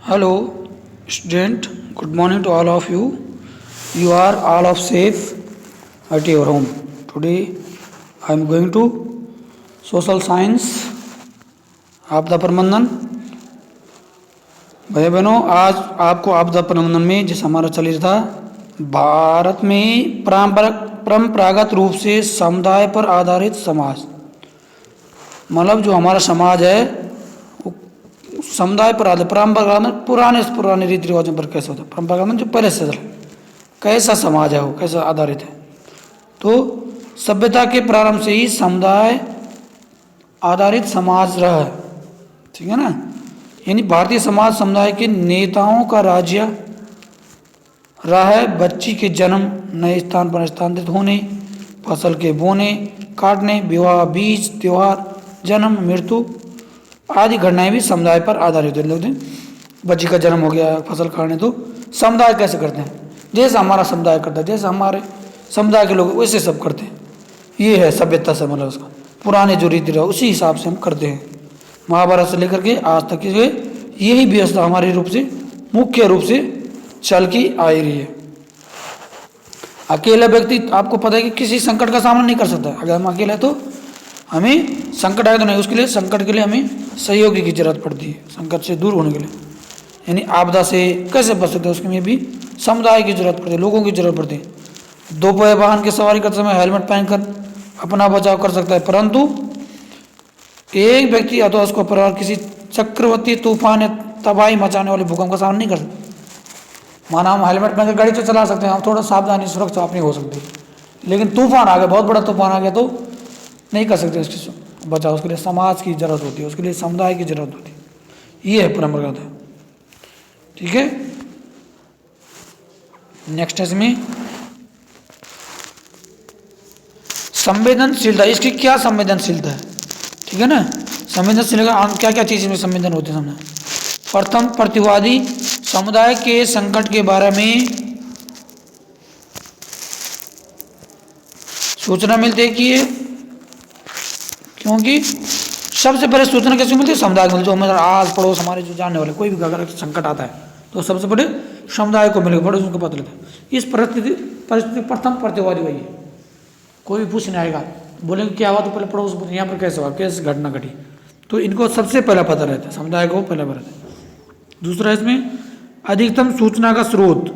Hello, student. Good morning to all of you. You are all of safe at your home. Today, I am going to social science, आपदा प्रबंधन। भाई बहनों, आज आपको आपदा प्रबंधन में जिस हमारा चल रहा था, भारत में परंपरागत रूप से समुदाय पर आधारित समाज, मतलब जो हमारा समाज है वो समुदाय पर आधारित, परंपरागत पुराने रीति रिवाजों पर कैसे होता है, परंपरागत जो पहले से चला, कैसा समाज है वो, कैसा आधारित है। तो सभ्यता के प्रारंभ से ही समुदाय आधारित समाज रहा है, ठीक है ना। यानी भारतीय समाज समुदाय के नेताओं का राज्य रहा है। बच्ची के जन्म, नए स्थान पर स्थानांतरित होने, फसल के बोने काटने, विवाह, बीज, त्योहार, जन्म, मृत्यु आदि घटनाएं भी समुदाय पर आधारित होते हैं। बच्ची का जन्म हो गया, फसल काटने, तो समुदाय कैसे करते हैं, जैसे हमारा समुदाय करता है, जैसे हमारे समुदाय के लोग वैसे सब करते हैं। ये है सभ्यता से, मतलब उसका पुराने जो रीति रिवाज उसी हिसाब से हम करते हैं। महाभारत से लेकर के आज तक की यही व्यवस्था हमारे रूप से मुख्य रूप से चल की आ रही है। अकेला व्यक्ति आपको पता है कि किसी संकट का सामना नहीं कर सकता। अगर हम अकेले हैं तो हमें संकट आए तो नहीं, उसके लिए संकट के लिए हमें सहयोगी की जरूरत पड़ती है, संकट से दूर होने के लिए। यानी आपदा से कैसे बच सकते हैं, उसके लिए भी समुदाय की जरूरत पड़ती है, लोगों की जरूरत पड़ती है। दोपहिया वाहन की सवारी करते समय हेलमेट पहनकर अपना बचाव कर सकता है, परंतु एक व्यक्ति या तो उसको परिवार किसी चक्रवर्ती तूफान या तबाही मचाने वाले भूकंप का सामना नहीं कर सकता। माना हम हेलमेट पहनकर गाड़ी तो चला सकते हैं, हम थोड़ा सावधानी सुरक्षा अपनी हो सकती है, लेकिन तूफान आ गया, बहुत बड़ा तूफान आ गया तो नहीं कर सकते उसकी बचाव। उसके लिए समाज की जरूरत होती है, उसके लिए समुदाय की जरूरत होती है। ये है परंपरागत है, ठीक है। नेक्स्ट है इसमें संवेदनशीलता। इसकी क्या संवेदनशीलता है, ठीक है ना। संवेदनशीलता क्या क्या चीज में संवेदन होते हैं सामने। प्रथम, प्रतिवादी समुदाय के संकट के बारे में सूचना मिलती है कि क्योंकि सबसे पहले सूचना कैसे मिलती है, समुदाय को मिलती है। जो हमारे आस पड़ोस हमारे जो जानने वाले कोई भी अगर संकट आता है तो सबसे पहले समुदाय को मिलेगा, पड़ोस को पता लगता है। इस परिस्थिति प्रथम प्रतिवादी वही है। कोई भी पूछने आएगा, बोलेंगे क्या हुआ तो पहले पड़ोस पूछे यहाँ पर कैसे हुआ, कैसे घटना घटी, तो इनको सबसे पहला पता रहता है, समुदाय को पहला पता रहता है। दूसरा इसमें अधिकतम सूचना का स्रोत।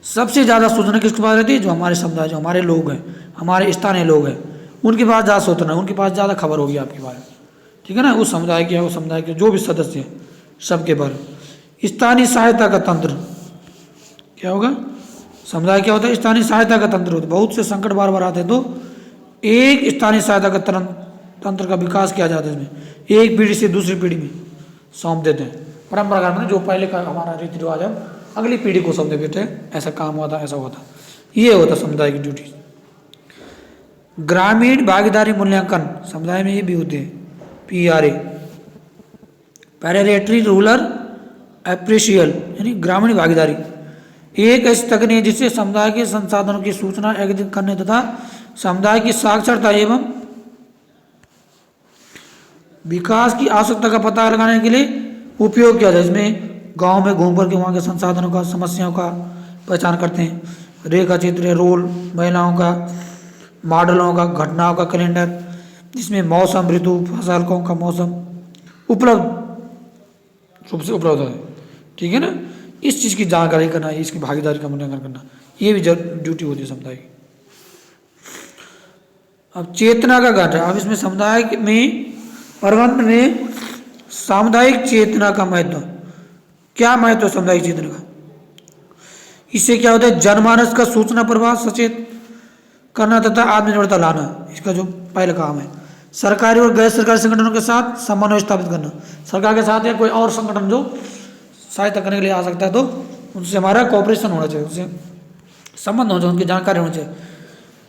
सबसे ज़्यादा सूचना किसके पास रहती है, जो हमारे समुदाय, जो हमारे लोग हैं, हमारे स्थानीय लोग हैं, उनके पास ज़्यादा सूचना, उनके पास ज़्यादा खबर होगी आपके बारे में, ठीक है ना। उस समुदाय के, उस समुदाय के जो भी सदस्य हैं सबके बारे में। स्थानीय सहायता का तंत्र क्या होगा, समुदाय क्या होता है, स्थानीय सहायता का तंत्र होता है। बहुत से संकट बार बार आते हैं तो एक स्थानीय सहायता का तंत्र का विकास किया जाता है। इसमें एक पीढ़ी से दूसरी पीढ़ी में सौंप देते हैं। परंपरागत में जो पहले का हमारा रीति रिवाज है अगली पीढ़ी को सौंप देते हैं, ऐसा काम हुआ था, ऐसा हुआ था। ये होता समुदाय की ड्यूटी। ग्रामीण भागीदारी मूल्यांकन समुदाय में ये भी होते हैं, PRA, पैरालेटरी रूरल एप्रिशियल, यानी ग्रामीण भागीदारी एक ऐसी तकनीक है जिससे समुदाय के संसाधनों की सूचना एकत्रित करने तथा समुदाय की साक्षरता एवं विकास की आवश्यकता का पता लगाने के लिए उपयोग किया जाए। इसमें गांव में घूम कर के वहाँ के संसाधनों का, समस्याओं का पहचान करते हैं। रेखा चित्र, रोल, महिलाओं का, मॉडलों का, घटनाओं का कैलेंडर, जिसमें मौसम, ऋतु, फसलों का मौसम उपलब्ध रूप से उपलब्ध है, ठीक है ना। इस चीज़ की जानकारी करना, इसकी भागीदारी का मूल्यांकन करना, ये भी ड्यूटी होती है समुदाय की। अब चेतना का गठन। अब इसमें समुदाय में प्रबंधन में सामुदायिक चेतना का महत्व। क्या महत्व है सामुदायिक चेतना का, इससे क्या होता है, जनमानस का सूचना प्रवाह सचेत करना तथा आत्मनिर्भरता लाना, इसका जो पहला काम है। सरकारी और गैर सरकारी संगठनों के साथ समन्वय स्थापित करना। सरकार के साथ या कोई और संगठन जो सहायता करने के लिए आ सकता है तो उनसे हमारा कोऑपरेशन होना चाहिए, उनसे संबंध होना चाहिए, उनकी जानकारी होनी चाहिए।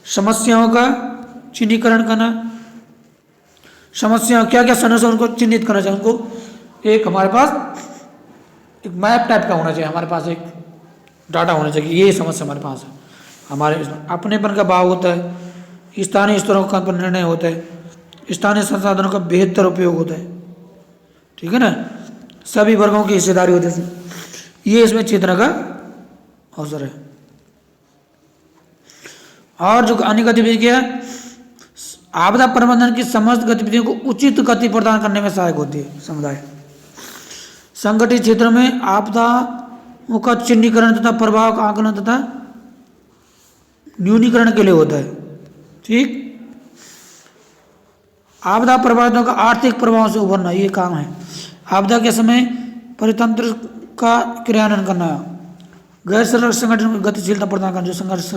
समस्याओं का चिन्हीकरण करना, समस्या क्या क्या समस्या उनको चिन्हित करना चाहिए। उनको एक हमारे पास एक मैप टाइप का होना चाहिए, हमारे पास एक डाटा होना चाहिए, ये समस्या हमारे पास है। हमारे अपनेपन का भाव होता है, स्थानीय स्तरों का निर्णय होता है, स्थानीय संसाधनों का बेहतर उपयोग होता है, ठीक है ना। सभी वर्गों की हिस्सेदारी होती है। ये इसमें चेतना का अवसर है। और जो अन्य गतिविधि क्या है, आपदा प्रबंधन की समस्त गतिविधियों को उचित गति प्रदान करने में सहायक होती है समुदाय। संगठित क्षेत्र में आपदाओं का चिन्हीकरण तथा प्रभाव का आकलन तथा न्यूनीकरण के लिए होता है। ठीक, आपदा प्रभावितों का आर्थिक प्रभाव से उभरना, ये काम है। आपदा के समय परितंत्र का क्रियान्वयन करना, गैर संगठन को गतिशीलता प्रदान करना, जो संघर्ष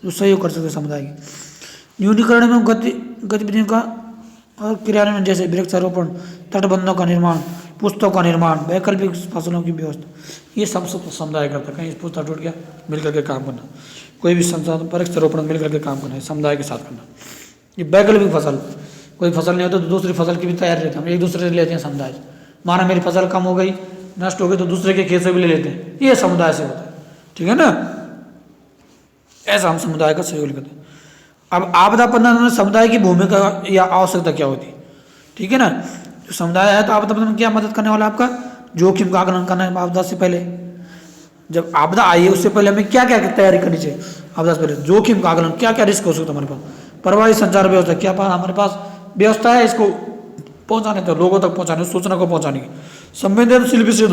जो सहयोग कर सकते समुदाय की। न्यूनीकरण में गतिविधियों का और क्रियान्वयन जैसे वृक्षारोपण, तटबंधों का निर्माण, पुस्तकों का निर्माण, वैकल्पिक फसलों की व्यवस्था, ये सब समुदाय करता है। कहीं पुस्तक टूट गया, मिलकर के काम करना, कोई भी संसाधन वृक्षारोपण मिलकर के काम करना है, समुदाय के साथ करना। ये वैकल्पिक फसल, कोई फसल नहीं होता तो दूसरी फसल की भी तैयारी रहती है, हम एक दूसरे से लेते हैं समुदाय। माना मेरी फसल कम हो गई, नष्ट हो गई, तो दूसरे के खेत से भी ले लेते हैं, ये समुदाय से होता है। ठीक है ना, ऐसा हम समुदाय का सहयोग करते हैं। अब आपदा प्रबंधन में समुदाय की भूमिका या आवश्यकता क्या होती है? ठीक है ना, जो समुदाय है तो आपदा प्रबंधन में क्या मदद करने वाला, आपका जोखिम का आकलन करना है। आपदा से पहले, जब आपदा आई है उससे पहले हमें क्या क्या तैयारी करनी चाहिए? आपदा से पहले जोखिम का आकलन, क्या क्या रिस्क हो सकता है हमारे पास, प्रभावी संचार व्यवस्था, क्या हमारे पास व्यवस्था है इसको पहुंचाने तक, लोगों तक पहुंचाने, सूचना को पहुंचाने की। संवेदनशील विषय,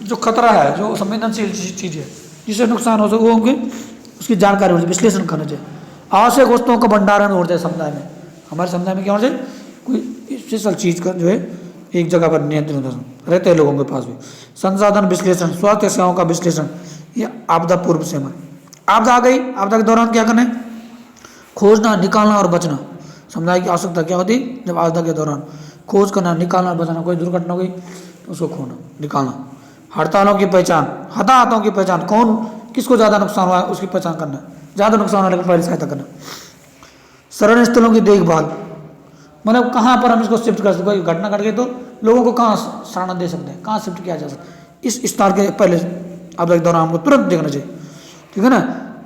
जो खतरा है, जो संवेदनशील चीज है जिससे नुकसान हो सके, वो उनके उसकी जानकारी होती है, विश्लेषण करना चाहिए। आवश्यक वस्तुओं का भंडारण होना चाहिए समुदाय में। हमारे समुदाय में क्या होना चाहिए, कोई स्पेशल चीज का जो है एक जगह पर नियंत्रण रहते हैं लोगों के पास भी। संसाधन विश्लेषण, स्वास्थ्य सेवाओं का विश्लेषण, ये आपदा पूर्व से हमारे। आपदा आ गई, आपदा के दौरान क्या करना है, खोजना, निकालना और बचना। समुदाय की आवश्यकता क्या होती है, जब आपदा के दौरान खोज करना, निकालना, बचाना। कोई दुर्घटना हो गई तो उसको खोना, निकालना। हड़तालों की पहचान, हताहतों की पहचान, कौन किसको ज़्यादा नुकसान हुआ है उसकी पहचान करना, ज़्यादा नुकसान होने पर पहले सहायता करना। शरण स्थलों की देखभाल, मतलब कहाँ पर हम इसको शिफ्ट कर सकते, कोई घटना घट गई तो लोगों को कहाँ शरण दे सकते हैं, कहाँ शिफ्ट किया जा सकता है, इस स्थान के पहले आपदा के दौरान हमको तुरंत देखना चाहिए। ठीक है ना,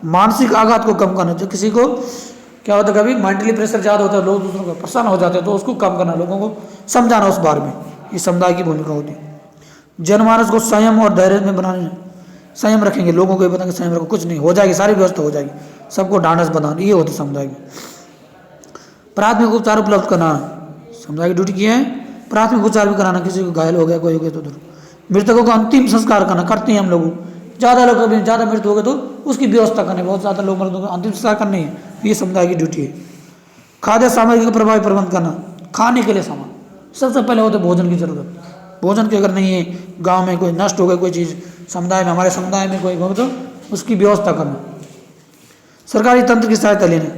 मानसिक आघात को कम करना, जो किसी को क्या होता है, कभी मेंटली प्रेशर ज़्यादा होता है, लोग दूसरों को परेशान हो जाते हैं, तो उसको कम करना, लोगों को समझाना उस बारे में, ये समुदाय की भूमिका होती है। जनमानस को संयम और धैर्य में बनाने, संयम रखेंगे, लोगों को ये बताएंगे संयम रखो, कुछ नहीं हो जाएगी, सारी व्यवस्था हो जाएगी, सबको ढांढस बंधाना, ये होती है समुदाय की। प्राथमिक उपचार उपलब्ध कराना, समुदाय की ड्यूटी की है प्राथमिक उपचार भी कराना, किसी को घायल हो गया, कोई हो गया तो मृतकों का अंतिम संस्कार करना, करते हैं हम लोग। ज़्यादा लोग कभी ज़्यादा मृत्यु हो गए तो उसकी व्यवस्था करनी, बहुत ज़्यादा लोग मृत्यु का अंतिम संस्कार करनी है, ये समुदाय की ड्यूटी है। खाद्य सामग्री का प्रभावी प्रबंध करना, खाने के लिए सामान, सबसे पहले होता है भोजन की जरूरत। भोजन की अगर नहीं है, गांव में कोई नष्ट हो गई कोई चीज़, समुदाय में, हमारे समुदाय में कोई हो तो उसकी व्यवस्था करना। सरकारी तंत्र की सहायता लेना,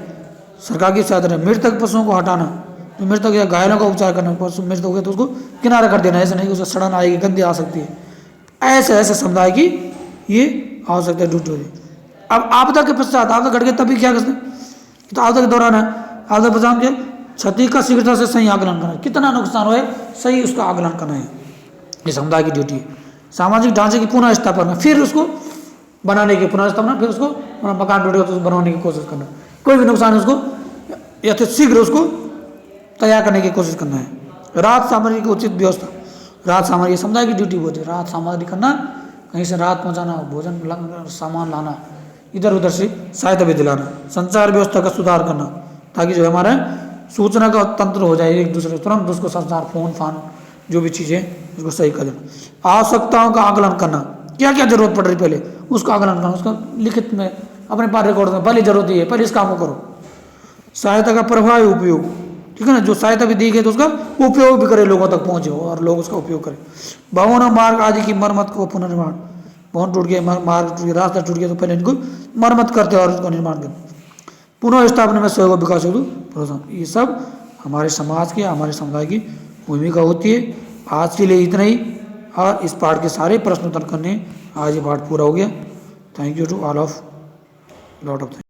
सरकार की सहायता लेना। मृतक पशुओं को हटाना, जो मृतक या घायलों का उपचार करना, पशु मृत हो गए तो उसको किनारा कर देना, ऐसा नहीं कि उसका सड़न आएगी, गंदी आ सकती है। ऐसे ऐसे समुदाय की ये आवश्यकता ड्यूटी होती है। अब आपदा के पश्चात, आपदा घट गई तभी क्या करते हैं, तो आपदा के दौरान है, आपदा बचाव के क्षति का शीघ्रता से सही आकलन करना, कितना नुकसान हुआ है सही उसका आकलन करना है, ये समुदाय की ड्यूटी है। सामाजिक ढांचे की पुनः स्थापना, फिर उसको बनाने की पुनः स्थापना, फिर उसको मकान टूटे तो बनाने की कोशिश करना, कोई भी नुकसान है उसको यथाशीघ्र उसको तैयार करने की कोशिश करना है। राहत सामग्री की उचित व्यवस्था, राहत सामग्री समुदाय की ड्यूटी होती है, राहत सामग्री करना, कहीं से राहत पहुंचाना, भोजन सामान लाना, इधर उधर से सहायता भी दिलाना। संचार व्यवस्था का सुधार करना, ताकि जो हमारा सूचना का तंत्र हो जाए, एक दूसरे तुरंत उसको संचार, फोन फान जो भी चीज़ें उसको सही कर देना। आवश्यकताओं का आकलन करना, क्या क्या जरूरत पड़ रही पहले उसका आकलन करना, उसका लिखित में अपने पास रिकॉर्ड में, पहले जरूरत है पहले इस काम को करो। सहायता का प्रभावी उपयोग, ठीक है ना, जो सहायता भी दी गई तो उसका उपयोग भी करे, लोगों तक पहुंचे और लोग उसका उपयोग करें। भवन और मार्ग आदि की मरम्मत को पुनर्निर्माण, भवन टूट गया, मार्ग टूट गया, रास्ता टूट गया तो पहले इनको मरम्मत करते और उसका निर्माण करते। पुनः स्थापना में सहयोग विकास हेतु प्रोत्साहन, ये सब हमारे समाज की, हमारे समुदाय की भूमिका होती है। आज के लिए इतना ही, और इस पाठ के सारे प्रश्न उत्तर करने आज ये पाठ पूरा हो गया। Thank you to all of lot of